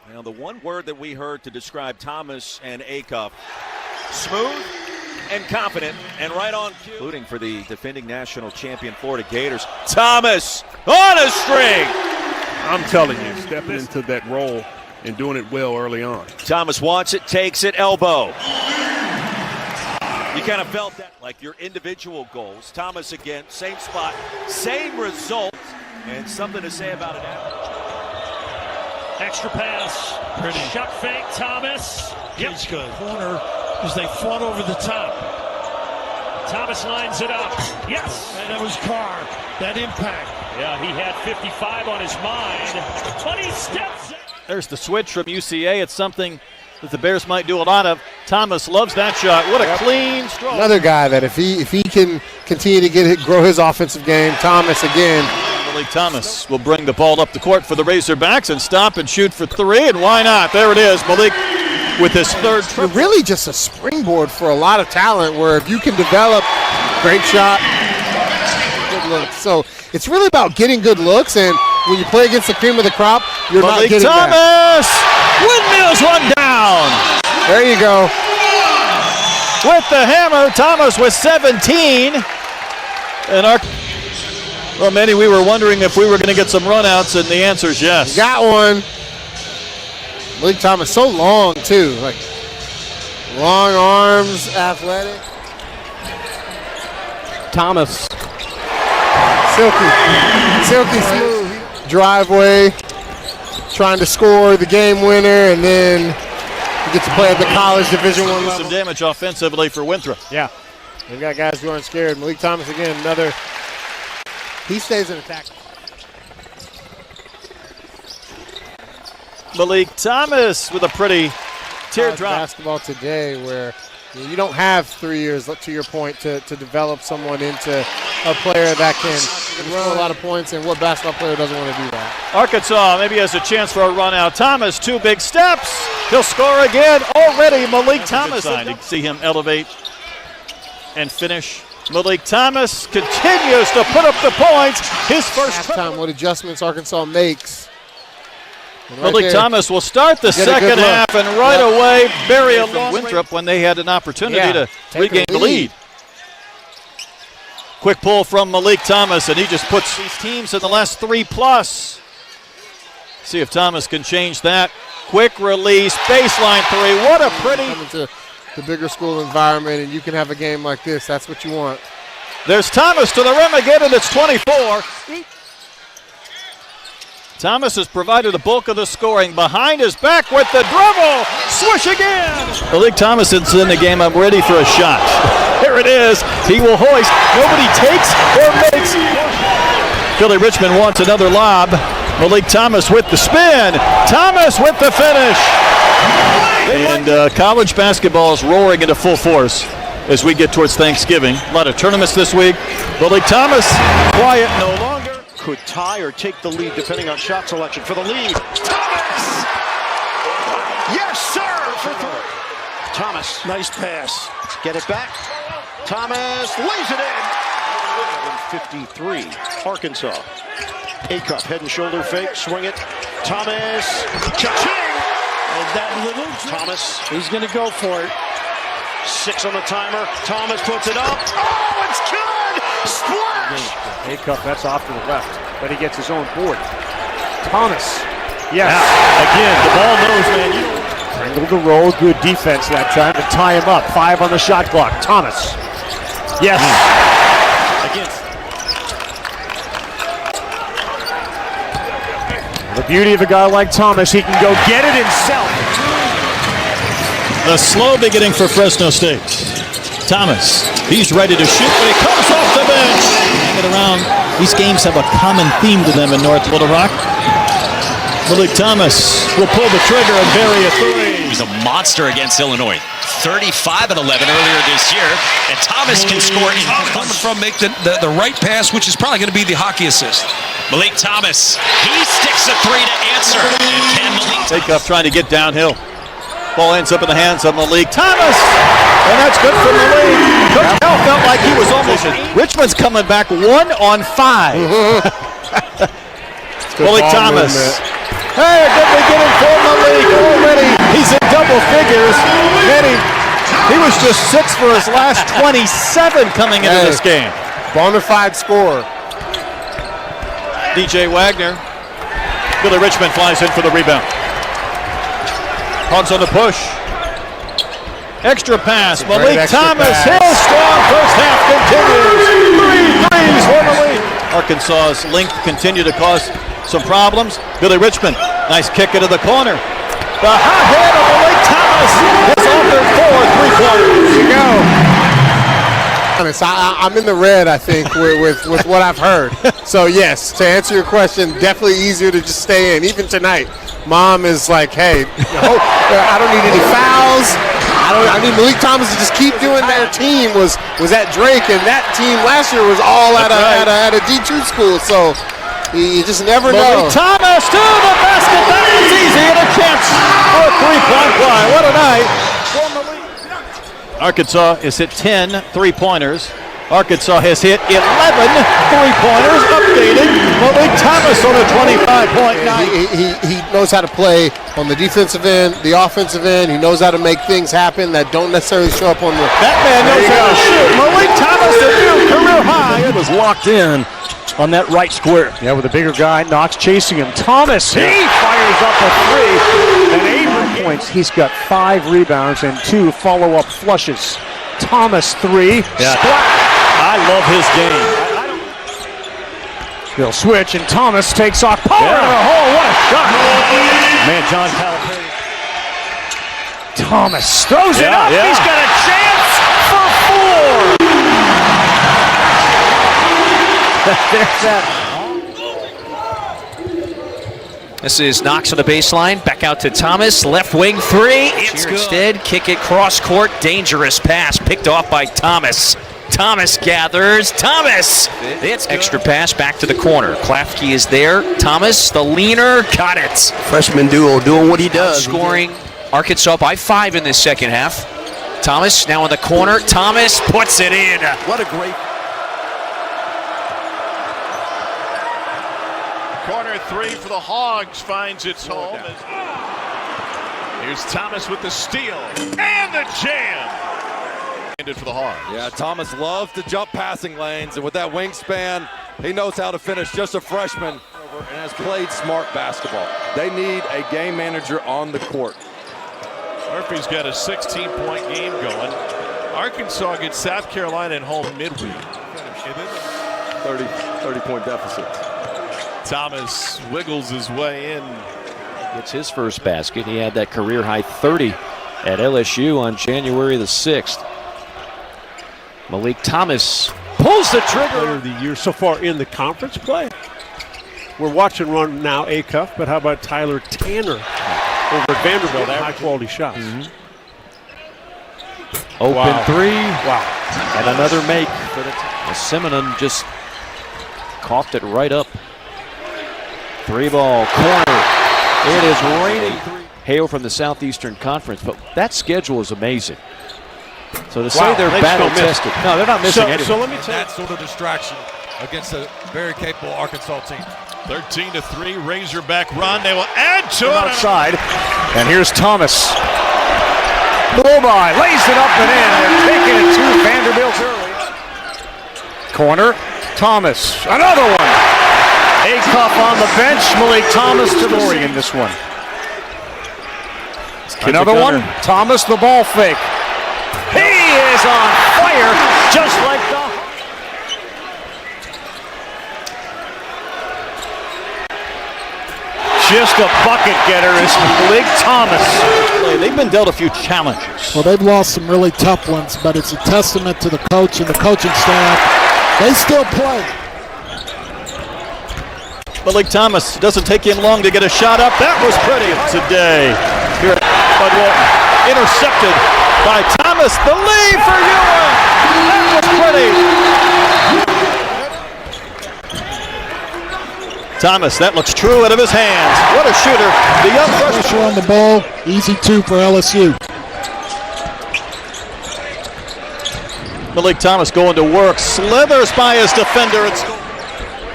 Now, the one word that we heard to describe Thomas and Acuff, smooth and confident and right on cue. Including for the defending national champion Florida Gators. Thomas on a string. I'm telling you, stepping into that role and doing it well early on. Thomas wants it, takes it, elbow. You kind of felt that, like your individual goals. Thomas again, same spot, same result, and something to say about it after. Extra pass. Pretty. Shot fake, Thomas. He's good. Corner as they fought over the top. Thomas lines it up. Yes. And it was Carr. That impact. Yeah, he had 55 on his mind. 20 steps. There's the switch from UCA. It's something that the Bears might do a lot of. Thomas loves that shot. What a clean stroke. Another guy that if he can continue to grow his offensive game, Thomas again. Meleek Thomas will bring the ball up the court for the Razorbacks and stop and shoot for three, and why not? There it is, Meleek with his third triple. Really just a springboard for a lot of talent where if you can develop, great shot, good looks. So it's really about getting good looks, and when you play against the cream of the crop, you're not getting Thomas windmills one down. There you go. With the hammer, Thomas with 17. And well, Manny, we were wondering if we were going to get some runouts, and the answer is yes. Got one. Meleek Thomas, so long, too. Like, long arms, athletic. Thomas. Silky smooth. Driveway, trying to score the game winner, and then you get to play at the college Division I level. Some damage offensively for Winthrop. Yeah. They've got guys who aren't scared. Meleek Thomas, again, another. He stays in attack. Meleek Thomas with a pretty teardrop. Basketball today where you don't have 3 years, to your point, to develop someone into a player that can score a lot of points, and what basketball player doesn't want to do that? Arkansas maybe has a chance for a run out. Thomas, 2 big steps. He'll score again already. Meleek Thomas. You see him elevate and finish. Meleek Thomas continues to put up the points. His first halftime, what adjustments Arkansas makes. Meleek Thomas will start the second half and right away bury a long Winthrop when they had an opportunity to regain the lead. Quick pull from Meleek Thomas, and he just puts these teams in the last 3+. See if Thomas can change that. Quick release, baseline 3. What a pretty. Coming to the bigger school environment, and you can have a game like this. That's what you want. There's Thomas to the rim again, and it's 24. Thomas has provided the bulk of the scoring behind his back with the dribble. Swish again. Meleek Thomas is in the game. I'm ready for a shot. Here it is. He will hoist. Nobody takes or makes. Philly Richmond wants another lob. Meleek Thomas with the spin. Thomas with the finish. And college basketball is roaring into full force as we get towards Thanksgiving. A lot of tournaments this week. Meleek Thomas, quiet no longer. Could tie or take the lead depending on shot selection for the lead. Thomas! Yes, sir! For three. Thomas. Nice pass. Get it back. Thomas lays it in. 53. Arkansas. Acuff, head and shoulder fake, swing it. Thomas. Cha-ching! And that little Thomas. He's going to go for it. 6 on the timer. Thomas puts it up. Oh, it's good! Splash! Acuff, that's off to the left, but he gets his own board. Thomas. Yes. Again, the ball knows, man. Angled the roll. Good defense that time to tie him up. 5 on the shot clock. Thomas. Yes. Again. The beauty of a guy like Thomas, he can go get it himself. The slow beginning for Fresno State. Thomas, he's ready to shoot, but he comes off the bench. Hang it around. These games have a common theme to them in North Little Rock. Meleek Thomas will pull the trigger and bury a 3. He was a monster against Illinois. 35 and 11 earlier this year, and Thomas can score in coming from make the right pass, which is probably going to be the hockey assist. Meleek Thomas, he sticks a 3 to answer. And can Meleek Takeoff trying to get downhill. Ball ends up in the hands of Meleek Thomas, and that's good for Meleek. Coach Cal felt like he was almost. Richmond's coming back 1 on 5. Meleek Thomas. Hey, a good beginning for Meleek. just 6 for his last 27 coming into this game. Bona fide scorer. DJ Wagner. Billy Richmond flies in for the rebound. Hogs on the push. Extra pass. Meleek Thomas. His strong first half continues. 3 threes for Meleek. Arkansas's length continue to cause some problems. Billy Richmond. Nice kick into the corner. The hot hit of Meleek Thomas has offered 4 3-pointers. There you go. I'm in the red, I think, with what I've heard. So, yes, to answer your question, definitely easier to just stay in. Even tonight, Mom is like, hey, I don't need any fouls. I need Meleek Thomas to just keep doing their team was at Drake, and that team last year was all at a D2 school. So you just never know. Meleek Thomas to the basket. That was easy and a chance for a 3-point play. What a night for Meleek. Arkansas has hit 10 3-pointers. Arkansas has hit 11 3-pointers. Updated. Meleek Thomas on a 25-point night. He knows how to play on the defensive end, the offensive end. He knows how to make things happen that don't necessarily show up on the. That man knows how to shoot. Meleek Thomas, a new career high. It was locked in on that right square. Yeah, with a bigger guy, Knox chasing him. Thomas, he fires up a 3. And 8 points. He's got 5 rebounds and 2 follow-up flushes. Thomas 3. Yeah. I love his game. He'll switch, and Thomas takes off. Power in the hole. What a shot. Man, John Calipari. Thomas throws it up. He's got a chance for 4. There's that. This is Knox on the baseline. Back out to Thomas. Left wing 3. It's good. Instead, kick it cross court. Dangerous pass picked off by Thomas. Thomas gathers. Thomas! It's extra pass back to the corner. Klafke is there. Thomas, the leaner, got it. Freshman duo doing what he does. Scoring Arkansas by 5 in this second half. Thomas now in the corner. Thomas puts it in. What a great. Corner 3 for the Hogs finds its home. Here's Thomas with the steal and the jam. For the Hogs. Yeah, Thomas loves to jump passing lanes, and with that wingspan, he knows how to finish. Just a freshman and has played smart basketball. They need a game manager on the court. Murphy's got a 16-point game going. Arkansas gets South Carolina at home midweek. 30-point deficit. Thomas wiggles his way in. Gets his first basket. He had that career-high 30 at LSU on January the 6th. Meleek Thomas pulls the trigger. Player of the year so far in the conference play. We're watching run now Acuff, but how about Tyler Tanner over at Vanderbilt? High-quality shots. Open 3. Wow. And another make. Simonon just coughed it right up. 3-ball corner. It is raining. Hail from the Southeastern Conference, but that schedule is amazing. So to say they're battle-tested. No, they're not missing anything. So let me tell you. That sort of distraction against a very capable Arkansas team. 13-3 Razorback run. They will add to it. Outside. And here's Thomas. Bullseye lays it up and in. They're taking it to Vanderbilt early. Corner. Thomas. Another one. Acuff on the bench. Meleek Thomas to Dory in this one. Another one. Thomas the ball fake. He is on fire, just like the. Just a bucket getter is Meleek Thomas. They've been dealt a few challenges. Well, they've lost some really tough ones, but it's a testament to the coach and the coaching staff. They still play. Meleek Thomas doesn't take him long to get a shot up. That was pretty today. Here at Bud Walton. Intercepted by Thomas. The lead for Ewing. That was pretty. Thomas, that looks true out of his hands. What a shooter. The young freshman on the ball. Easy 2 for LSU. Meleek Thomas going to work. Slithers by his defender.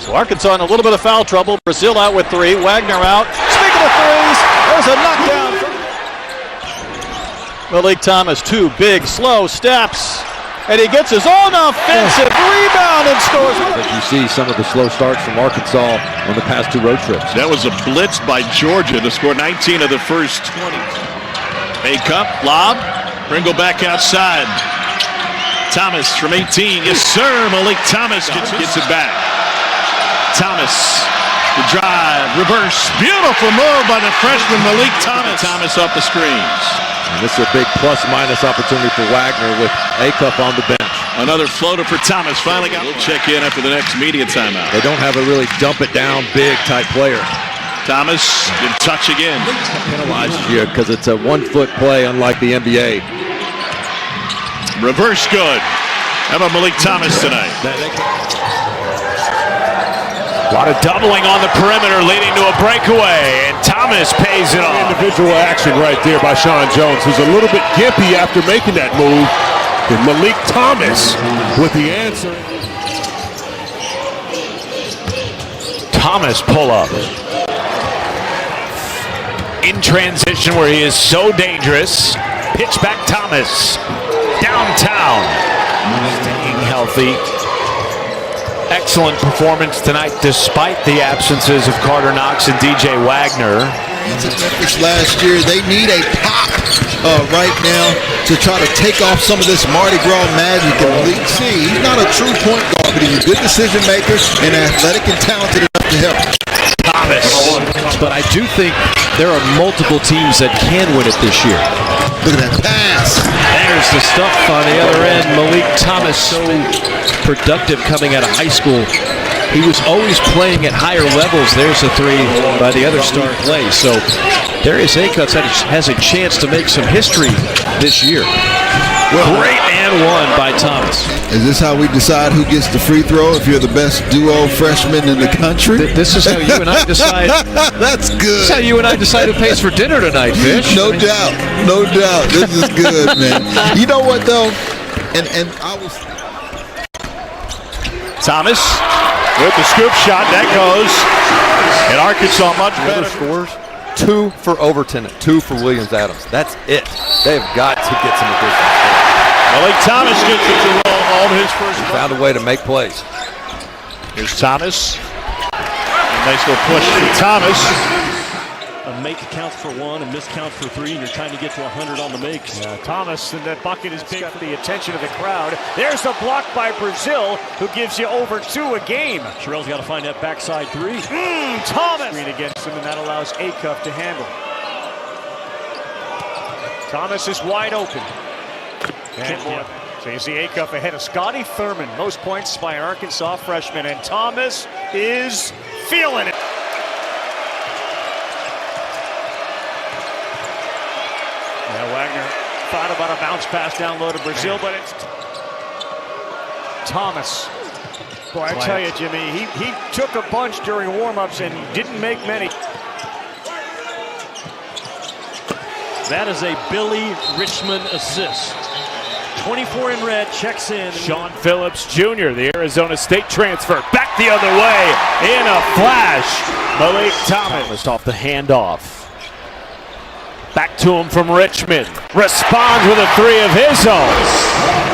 So Arkansas in a little bit of foul trouble. Brazil out with 3. Wagner out. Speaking of threes, there's a knockdown. Meleek Thomas, 2 big, slow steps. And he gets his own offensive rebound and scores. You see some of the slow starts from Arkansas on the past 2 road trips. That was a blitz by Georgia to score 19 of the first 20. A-Cup, lob, Pringle back outside. Thomas from 18, yes sir, Meleek Thomas gets it back. Thomas, the drive, reverse, beautiful move by the freshman Meleek Thomas. Thomas off the screens. And this is a big plus-minus opportunity for Wagner with A-Cup on the bench. Another floater for Thomas, finally got. We'll check in after the next media timeout. They don't have a really dump-it-down, big-type player. Thomas in touch again. Penalizes you because it's a 1-foot play unlike the NBA. Reverse good. How about Meleek Thomas tonight? A lot of doubling on the perimeter leading to a breakaway, and Thomas pays it off. Individual action right there by Sean Jones, who's a little bit gimpy after making that move. And Meleek Thomas with the answer. Thomas pull up. In transition where he is so dangerous. Pitch back Thomas. Downtown. Staying healthy. Excellent performance tonight despite the absences of Carter Knox and DJ Wagner. Memphis last year, they need a pop right now to try to take off some of this Mardi Gras magic in Meleek. See, he's not a true point guard, but he's a good decision maker and athletic and talented enough to help. Thomas. But I do think there are multiple teams that can win it this year. Look at that pass. There's the stuff on the other end. Meleek Thomas, so productive coming out of high school. He was always playing at higher levels. There's a 3 by the other star play. So Darius Akutz has a chance to make some history this year. Great and one by Thomas. Is this how we decide who gets the free throw if you're the best duo freshman in the country? This is how you and I decide. That's good. This is how you and I decide who pays for dinner tonight, Fish. No doubt. No doubt. This is good, man. You know what, though? And I was... Thomas with the scoop shot. That goes. And Arkansas much better. Scores 2 for Overton, 2 for Williams-Adams. That's it. They've got to get some additional. Meleek Thomas gets it to roll on his first. Found a way to make plays. Here's Thomas. Nice little push to Thomas. A make counts for 1, a miss counts for 3, and you're trying to get to 100 on the makes. Yeah, Thomas, and that bucket is big for the attention of the crowd. There's the block by Brazil, who gives you over 2 a game. Sherrell's got to find that backside 3. Thomas! Screen against him, and that allows Acuff to handle. Thomas is wide open. So you see Acuff ahead of Scotty Thurman. Most points by an Arkansas freshman, and Thomas is feeling it. Wagner thought about a bounce pass down low to Brazil, but it's Thomas. Boy, I tell you, Jimmy, he took a bunch during warm-ups and didn't make many. That is a Billy Richmond assist. 24 in red, checks in. Sean Phillips Jr., the Arizona State transfer, back the other way in a flash. Meleek Thomas off the handoff. Back to him from Richmond. Responds with a 3 of his own.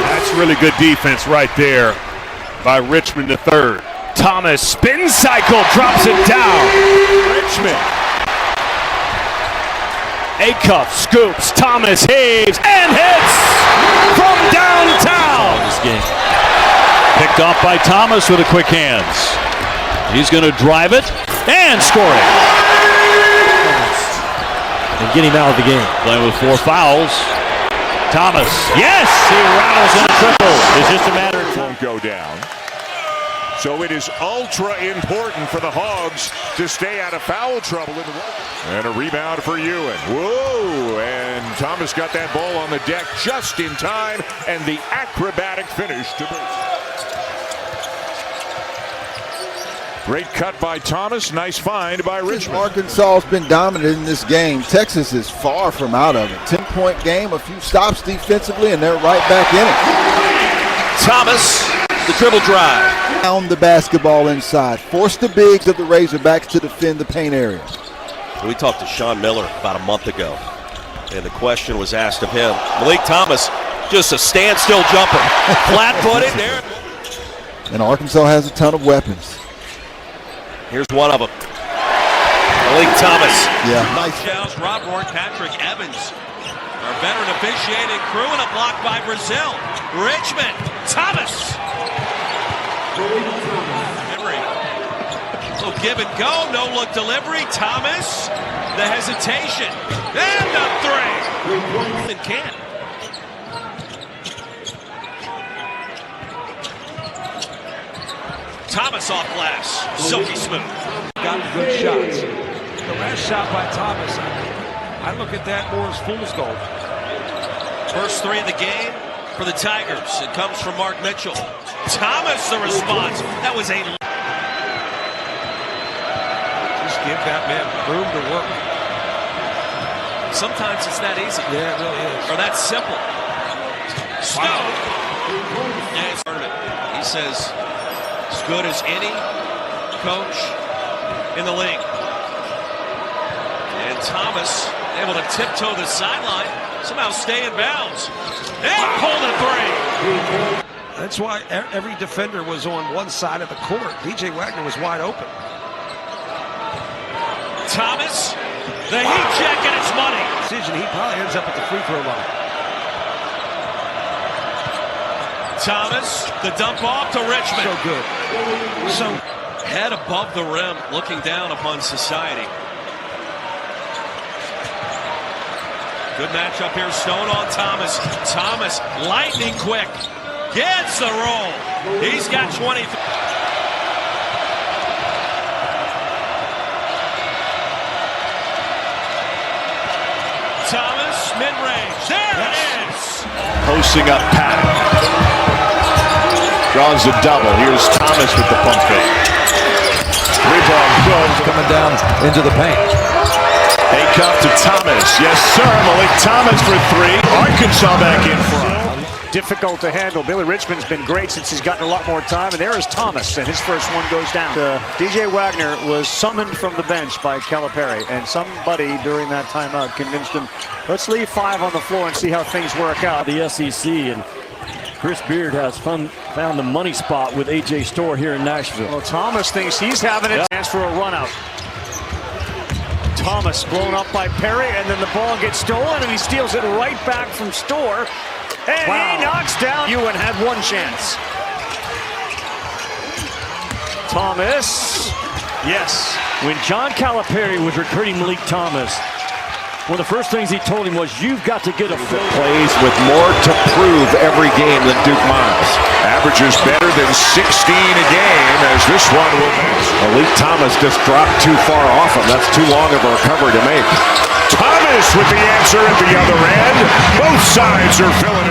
That's really good defense right there by Richmond III. Thomas spin cycle, drops it down. Richmond. Acuff scoops. Thomas heaves and hits from downtown. This game. Picked off by Thomas with a quick hands. He's going to drive it and score it. And get him out of the game. Playing with 4 fouls. Thomas, yes, he rattles in a triple. It's just a matter of time. Won't go down. So it is ultra important for the Hogs to stay out of foul trouble in the run. And a rebound for Ewan. Whoa! And Thomas got that ball on the deck just in time, and the acrobatic finish to boot. Great cut by Thomas. Nice find by Richmond. Arkansas has been dominant in this game. Texas is far from out of it. 10-point game, a few stops defensively, and they're right back in it. Thomas, the dribble drive. Down the basketball inside. Force the bigs of the Razorbacks to defend the paint area. We talked to Sean Miller about a month ago. And the question was asked of him. Meleek Thomas, just a standstill jumper. Flat-footed there. And Arkansas has a ton of weapons. Here's one of them. Meleek Thomas. Yeah, nice. Rob Rourke, Patrick Evans. Our veteran officiating crew, and a block by Brazil. Richmond. Thomas. Henry. Little give and go. No look delivery. Thomas. The hesitation. And the three. And can't. Thomas off glass. Silky smooth. Got good shots. The last shot by Thomas, I look at that more as fool's gold. First three of the game for the Tigers. It comes from Mark Mitchell. Thomas the response. That was a... Just give that man room to work. Sometimes it's that easy. Yeah, it really is. Or that simple. Stone. And it's tournament. He says, as good as any coach in the league. And Thomas able to tiptoe the sideline, somehow stay in bounds, and pull the three. That's why every defender was on one side of the court. DJ Wagner was wide open. Thomas, the heat check, and it's money. Decision, he probably ends up at the free throw line. Thomas, the dump off to Richmond. So good. So head above the rim, looking down upon society. Good matchup here. Stone on Thomas. Thomas, lightning quick. Gets the roll. He's got 20. Thomas, mid-range. There it is. Posting up Pat. Draws a double. Here's Thomas with the pump fake. Rebound good. Coming down into the paint. Acuff to Thomas. Yes, sir. Meleek Thomas for three. Arkansas back in front. Difficult to handle. Billy Richmond's been great since he's gotten a lot more time, and there is Thomas, and his first one goes down. DJ Wagner was summoned from the bench by Calipari, and somebody during that timeout convinced him, let's leave 5 on the floor and see how things work out. The SEC, and Chris Beard has found the money spot with A.J. Storr here in Nashville. Well, Thomas thinks he's having a chance for a run out. Thomas blown up by Perry, and then the ball gets stolen, and he steals it right back from Storr. And he knocks down Ewan had one chance. Thomas. Yes. When John Calipari was recruiting Meleek Thomas, one of the first things he told him was, you've got to get a full. Plays with more to prove every game than Duke Miles. Averages better than 16 a game as this one will pass. Meleek Thomas just dropped too far off him. That's too long of a recovery to make. Thomas with the answer at the other end. Both sides are filling